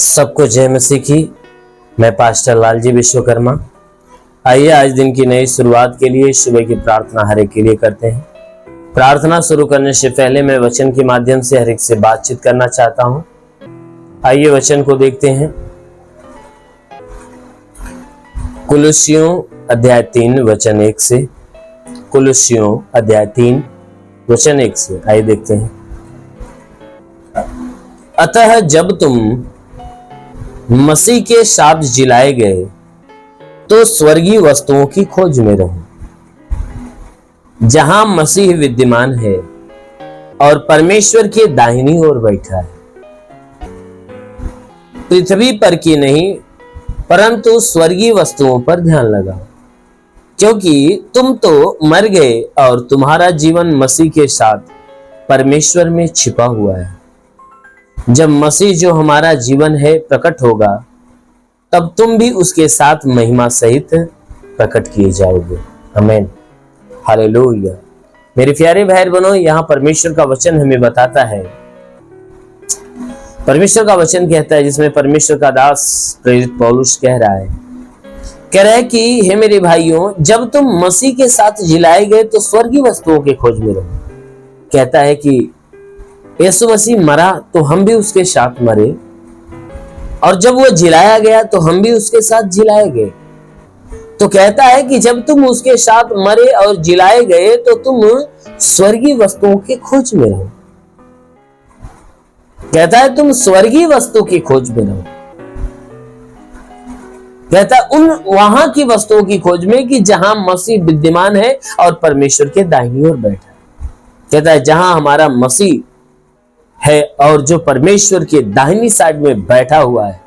सबको जय मसीह की। मैं पास्टर लालजी विश्वकर्मा। आइए आज दिन की नई शुरुआत के लिए सुबह की प्रार्थना हर एक के लिए करते हैं। प्रार्थना शुरू करने से पहले मैं वचन के माध्यम से हर एक से बातचीत करना चाहता हूं। आइए वचन को देखते हैं। कुलुस्सियों अध्याय 3 वचन 1 से। कुलुस्सियों अध्याय 3 वचन 1 से आइए देखते हैं। अतः जब तुम मसीह के साथ जिलाए गए तो स्वर्गीय वस्तुओं की खोज में रहो, जहां मसीह विद्यमान है और परमेश्वर के दाहिनी ओर बैठा है। पृथ्वी पर की नहीं परंतु स्वर्गीय वस्तुओं पर ध्यान लगाओ, क्योंकि तुम तो मर गए और तुम्हारा जीवन मसीह के साथ परमेश्वर में छिपा हुआ है। जब मसीह जो हमारा जीवन है प्रकट होगा, तब तुम भी उसके साथ महिमा सहित प्रकट किए जाओगे। आमीन, हालेलुया। मेरे प्यारे भाई बहनों, यहाँ परमेश्वर का वचन हमें बताता है, परमेश्वर का वचन कहता है, जिसमें परमेश्वर का दास प्रेरित पौलुस कह रहा है कि हे मेरे भाइयों, जब तुम मसीह के साथ जिलाए गए तो स्वर्गीय वस्तुओं की खोज में रहो। कहता है कि यीशु मसीह मरा तो हम भी उसके साथ मरे, और जब वो जिलाया गया तो हम भी उसके साथ जिलाए गए। तो कहता है कि जब तुम उसके साथ मरे और जिलाए गए तो तुम स्वर्गीय वस्तुओं की खोज में रहो। कहता है तुम स्वर्गीय वस्तु की खोज में रहो। कहता है उन वहां की वस्तुओं की खोज में कि जहां मसीह विद्यमान है और परमेश्वर के दाहिनी ओर बैठा है। कहता है जहां हमारा मसीह है और जो परमेश्वर के दाहिनी साइड में बैठा हुआ है,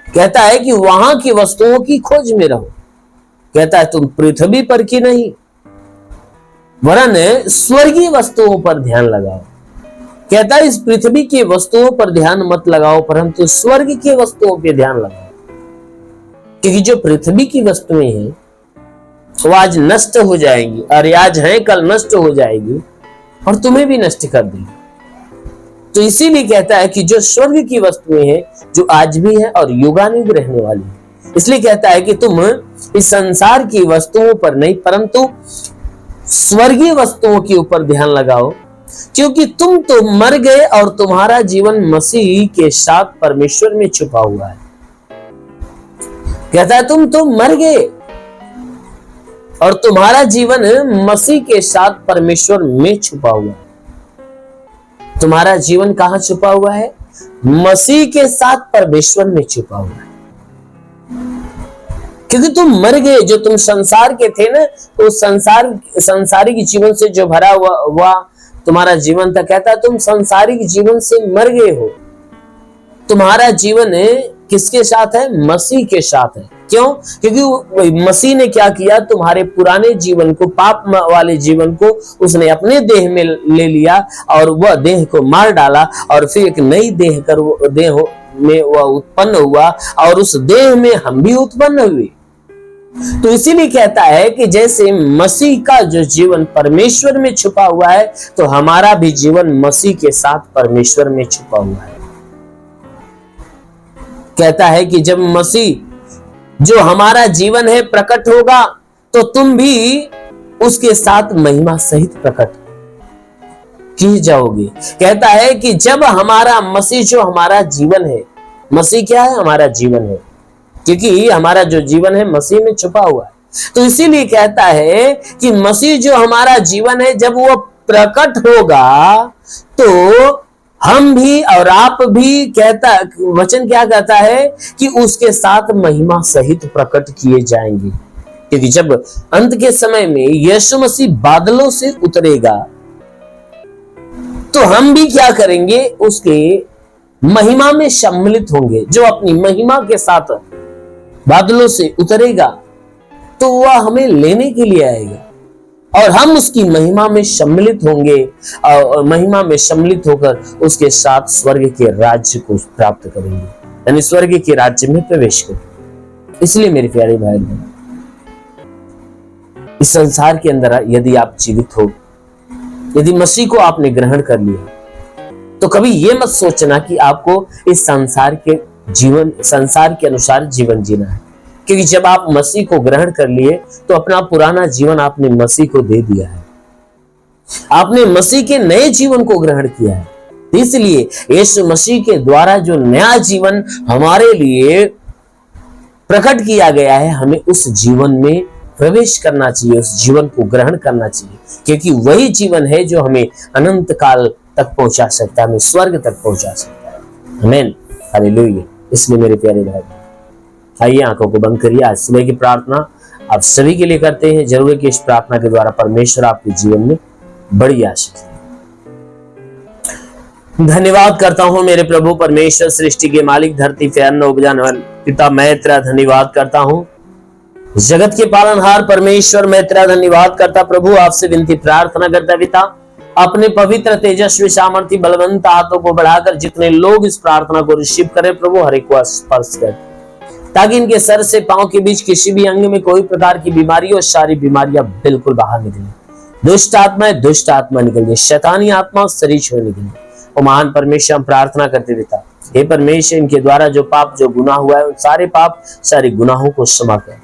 कहता है कि वहां की वस्तुओं की खोज में रहो। कहता है तुम पृथ्वी पर की नहीं वरन स्वर्गीय वस्तुओं पर ध्यान लगाओ। कहता है इस पृथ्वी की वस्तुओं पर ध्यान मत लगाओ, परंतु स्वर्ग की वस्तुओं पर ध्यान लगाओ, क्योंकि जो पृथ्वी की वस्तुएं हैं वो आज नष्ट हो जाएंगी, और आज है कल नष्ट हो जाएगी और तुम्हें भी नष्ट कर देगी। तो इसीलिए कहता है कि जो स्वर्ग की वस्तुएं हैं, जो आज भी है और युगानुग रहने वाली है, इसलिए कहता है कि तुम इस संसार की वस्तुओं पर नहीं परंतु स्वर्गीय वस्तुओं के ऊपर ध्यान लगाओ, क्योंकि तुम तो मर गए और तुम्हारा जीवन मसीह के साथ परमेश्वर में छुपा हुआ है। कहता है तुम तो मर गए और तुम्हारा जीवन मसीह के साथ परमेश्वर में छुपा हुआ है। तुम्हारा जीवन कहां छुपा हुआ है? मसीह के साथ परमेश्वर में छुपा हुआ है, क्योंकि तुम मर गए। जो तुम संसार के थे ना, तो संसारिक जीवन से जो भरा हुआ तुम्हारा जीवन था। कहता है तुम संसारिक जीवन से मर गए हो। तुम्हारा जीवन किसके साथ है? मसीह के साथ है। क्यों? क्योंकि मसीह ने क्या किया, तुम्हारे पुराने जीवन को, पाप वाले जीवन को उसने अपने देह में ले लिया और वह देह को मार डाला, और फिर एक नई देह में वह उत्पन्न हुआ, और उस देह में हम भी उत्पन्न हुए। तो इसीलिए कहता है कि जैसे मसीह का जो जीवन परमेश्वर में छुपा हुआ है, तो हमारा भी जीवन मसीह के साथ परमेश्वर में छुपा हुआ है। कहता है कि जब मसीह जो हमारा जीवन है प्रकट होगा, तो तुम भी उसके साथ महिमा सहित प्रकट किए जाओगे। कहता है कि जब हमारा मसीह जो हमारा जीवन है, मसीह क्या है? हमारा जीवन है, क्योंकि हमारा जो जीवन है मसीह में छुपा हुआ है। तो इसीलिए कहता है कि मसीह जो हमारा जीवन है, जब वो प्रकट होगा तो हम भी और आप भी, कहता वचन क्या कहता है कि उसके साथ महिमा सहित प्रकट किए जाएंगे। क्योंकि जब अंत के समय में यीशु मसीह बादलों से उतरेगा, तो हम भी क्या करेंगे? उसके महिमा में सम्मिलित होंगे। जो अपनी महिमा के साथ बादलों से उतरेगा, तो वह हमें लेने के लिए आएगा और हम उसकी महिमा में सम्मिलित होंगे, और महिमा में सम्मिलित होकर उसके साथ स्वर्ग के राज्य को प्राप्त करेंगे, यानी स्वर्ग के राज्य में प्रवेश करेंगे। इसलिए मेरे प्यारे भाई बहन, इस संसार के अंदर यदि आप जीवित हो, यदि मसीह को आपने ग्रहण कर लिया, तो कभी ये मत सोचना कि आपको इस संसार के अनुसार जीवन जीना है, क्योंकि जब आप मसीह को ग्रहण कर लिए तो अपना पुराना जीवन आपने मसीह को दे दिया है, आपने मसीह के नए जीवन को ग्रहण किया है। इसलिए यीशु मसीह के द्वारा जो नया जीवन हमारे लिए प्रकट किया गया है, हमें उस जीवन में प्रवेश करना चाहिए, उस जीवन को ग्रहण करना चाहिए, क्योंकि वही जीवन है जो हमें अनंत काल तक पहुंचा सकता है, हमें स्वर्ग तक पहुंचा सकता है। आमीन, हालेलुया। इसलिए मेरे प्यारे भाई, आइए आंखों को बंद करिए। आज सुबह की प्रार्थना आप सभी के लिए करते हैं। जरूर है कि इस प्रार्थना के द्वारा परमेश्वर आपके जीवन में बड़ी आशीष दे। धन्यवाद करता हूं मेरे प्रभु परमेश्वर, सृष्टि के मालिक, धरती पे अन्न उपजाने वाले पिता, मैं तेरा धन्यवाद करता हूं। जगत के पालनहार परमेश्वर, मैं तेरा धन्यवाद करता प्रभु। आपसे विनती प्रार्थना करता पिता, अपने पवित्र तेजस्वी सामर्थ्य बलवंत हाथों को बढ़ाकर जितने लोग इस प्रार्थना को रिसीव करें प्रभु, हर एक को स्पर्श कर, ताकि इनके सर से पांव के बीच किसी भी अंग में कोई प्रकार की बीमारी और सारी बीमारियां बिल्कुल बाहर निकले, दुष्ट आत्मा निकल जाए, शैतानी आत्मा शरीर छोड़ निकले। ओ महान परमेश्वर, हम प्रार्थना करते पिता, हे परमेश्वर, इनके द्वारा जो पाप जो गुनाह हुआ है उन सारे पाप सारे गुनाहों को क्षमा कर।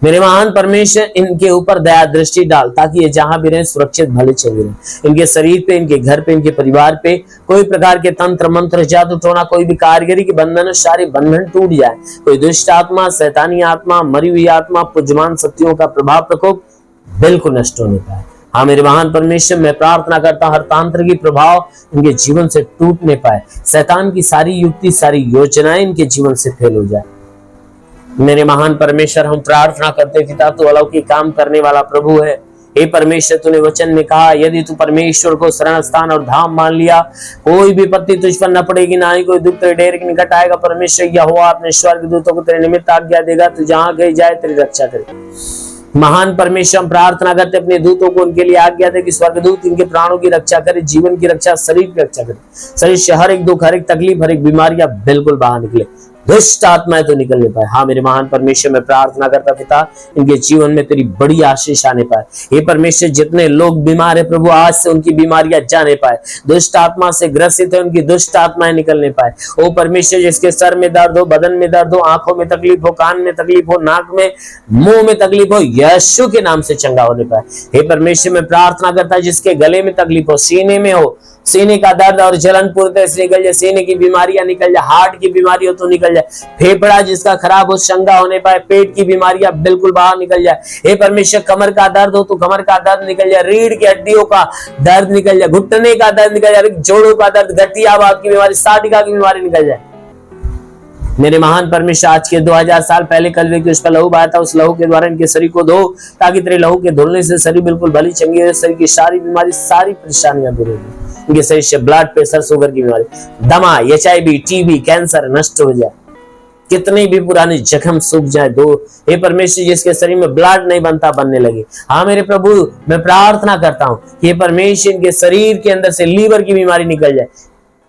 मेरे महान परमेश्वर, इनके ऊपर दया दृष्टि डाल, ताकि ये जहां भी रहे सुरक्षित भले चले रहे। इनके शरीर पे, इनके घर पे, इनके परिवार पे कोई प्रकार के तंत्र मंत्र जादू टोना, कोई भी कारीगरी के बंधन, सारे बंधन टूट जाए। कोई दुष्ट आत्मा, शैतानी आत्मा, मरी हुई आत्मा, पुजमान शक्तियों का प्रभाव प्रकोप बिल्कुल नष्ट होने पाए। हाँ मेरे महान परमेश्वर, मैं प्रार्थना करता हूं हर तांत्रिक प्रभाव इनके जीवन से टूट नहीं पाए, शैतान की सारी युक्ति सारी योजनाएं इनके जीवन से फेल हो जाए। मेरे महान परमेश्वर, हम प्रार्थना करते पिता, तू अलौकिक काम करने वाला प्रभु है। हे परमेश्वर, तूने वचन में कहा, यदि तू परमेश्वर को शरण स्थान और धाम मान लिया, कोई भी विपत्ति तुझ पर न पड़ेगी, ना ही कोई दुख तेरे डेरे के निकट आएगा। परमेश्वर यहोवा अपने स्वर्गदूतों को तेरे निमित्त आज्ञा देगा, तू जहां कहीं जाए तेरी रक्षा करे। महान परमेश्वर, हम प्रार्थना करते अपने दूतों को उनके लिए आज्ञा दे कि स्वर्गदूत इनके प्राणों की रक्षा करे, जीवन की रक्षा, शरीर की रक्षा करे। शरीर से हर एक दुख, हर एक तकलीफ, हर एक बीमारियां बिल्कुल बाहर निकले, दुष्ट आत्माएं तो निकल नहीं पाए। हाँ मेरे महान परमेश्वर, मैं प्रार्थना करता पिता, इनके जीवन में तेरी बड़ी आशीष आने पाए। हे परमेश्वर, जितने लोग बीमार है प्रभु, आज से उनकी बीमारियां जाने पाए, दुष्ट आत्मा से ग्रसित है उनकी दुष्ट आत्माएं निकलने पाए। ओ परमेश्वर, जिसके सर में दर्द हो, बदन में दर्द हो, आंखों में तकलीफ हो, कान में तकलीफ हो, नाक में मुंह में तकलीफ हो, यीशु के नाम से चंगा होने पाए। हे परमेश्वर, मैं प्रार्थना करता जिसके गले में तकलीफ हो, सीने में हो, सीने का दर्द और जलन पूर्णतः से निकल जाए, सीने की बीमारियां निकल जाए, हार्ट की बीमारी हो तो निकल जाए, फेफड़ा जिसका खराब हो शंका होने पाए, पेट की बीमारियां बिल्कुल बाहर निकल जाए। हे परमेश्वर, कमर का दर्द हो तो कमर का दर्द निकल जाए, रीढ़ की हड्डियों का दर्द निकल जाए, घुटने का दर्द निकल जाए, जोड़ों का दर्द, गठियावात की बीमारी, साटिका की बीमारी निकल जाए। मेरे महान परमेश्वर, आज के 2000 साल पहले कलवे के उस पर लहू बहाया था, उस लहू के द्वारा इनके शरीर को धो, ताकि तेरे लहू के धुलने से शरीर बिल्कुल भली चंगी हो, शरीर की सारी बीमारी सारी परेशानियां दूर होगी। इनके शरीर से ब्लड प्रेशर, शुगर की बीमारी, दमा, HIV, TB, कैंसर नष्ट हो जाए, कितने भी पुराने जख्म सूख जाए। दो हे परमेश्वर, जिसके शरीर में ब्लड नहीं बनता बनने लगे। हाँ मेरे प्रभु, मैं प्रार्थना करता हूँ कि हे परमेश्वर, इनके शरीर के अंदर से लीवर की बीमारी निकल जाए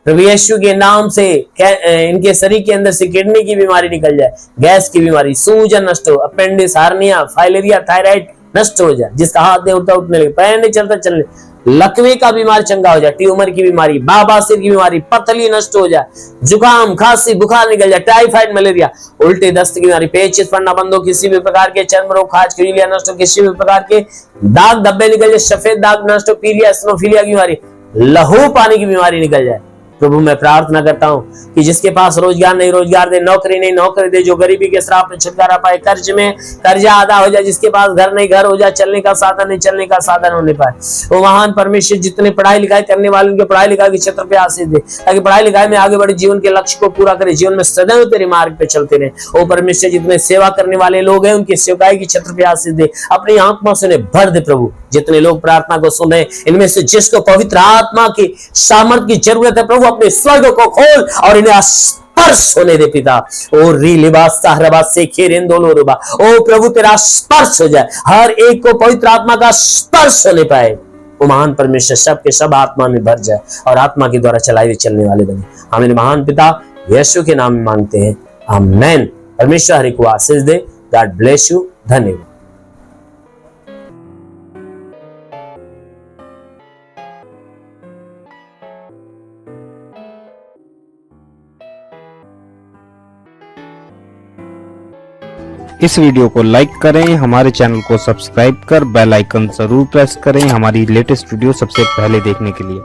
प्रभु यीशु के नाम से। इनके शरीर के अंदर से किडनी की बीमारी निकल जाए, गैस की बीमारी, सूजन नष्ट हो, अपेंडिक्स, हार्निया, फाइलेरिया, थायराइड नष्ट हो जाए, जिसका हाथ नहीं उठता उठने लगे, पैर नहीं चलता चलने, लकवे का बीमार चंगा हो जाए, ट्यूमर की बीमारी, बाबासिर की बीमारी, पथली नष्ट हो जाए, जुकाम, खांसी, बुखार निकल जाए, टाइफाइड, मलेरिया, उल्टे दस्त की बीमारी, पेचिश पड़ना बंद हो, किसी भी प्रकार के चर्म रोग, खाज, खुजलियां नष्ट हो, किसी भी प्रकार के दाग धब्बे निकल जाए, सफेद दाग नष्ट हो, पीलिया, एसिनोफिलिया की बीमारी, लहू पानी की बीमारी निकल जाए। प्रभु मैं प्रार्थना करता हूं कि जिसके पास रोजगार नहीं रोजगार दे, नौकरी नहीं नौकरी दे, जो गरीबी के श्राप में छुटकारा पाए, कर्ज में कर्जा आधा हो जाए, जिसके पास घर नहीं घर हो जाए, चलने का साधन नहीं चलने का साधन होने पाए। वो महान परमेश्वर, जितने पढ़ाई लिखाई करने वाले उनके पढ़ाई लिखाई के क्षेत्र पे आशीष दे, ताकि पढ़ाई लिखाई में आगे बढ़े, जीवन के लक्ष्य को पूरा करे, जीवन में सदैव तेरे मार्ग पे चलते रहे। ओ परमेश्वर, जितने सेवा करने वाले लोग हैं उनकी सेवकाई के क्षेत्र पे आशीष दे, अपनी आत्मा से उन्हें भर दे। प्रभु जितने लोग प्रार्थना को सुन रहे, इनमें से जिसको पवित्र आत्मा की सामर्थ की जरूरत है, प्रभु अपने स्वर्ग को खोल और इन्हें स्पर्श होने दे पिता। ओ री लिबास साहरबास से खेरेंदोलो रुबा, ओ प्रभु तेरा स्पर्श हो जाए, हर एक को पवित्र आत्मा का स्पर्श होने पाए। वो महान परमेश्वर सब के सब आत्मा में भर जाए और आत्मा के द्वारा चलाए हुए चलने वाले बने। हमें महान पिता यीशु के नाम में मांगते हैं, आमीन। परमेश्वर हरि को आशीष दे। God bless you. धन्यवाद। इस वीडियो को लाइक करें, हमारे चैनल को सब्सक्राइब कर बेल आइकन जरूर प्रेस करें हमारी लेटेस्ट वीडियो सबसे पहले देखने के लिए।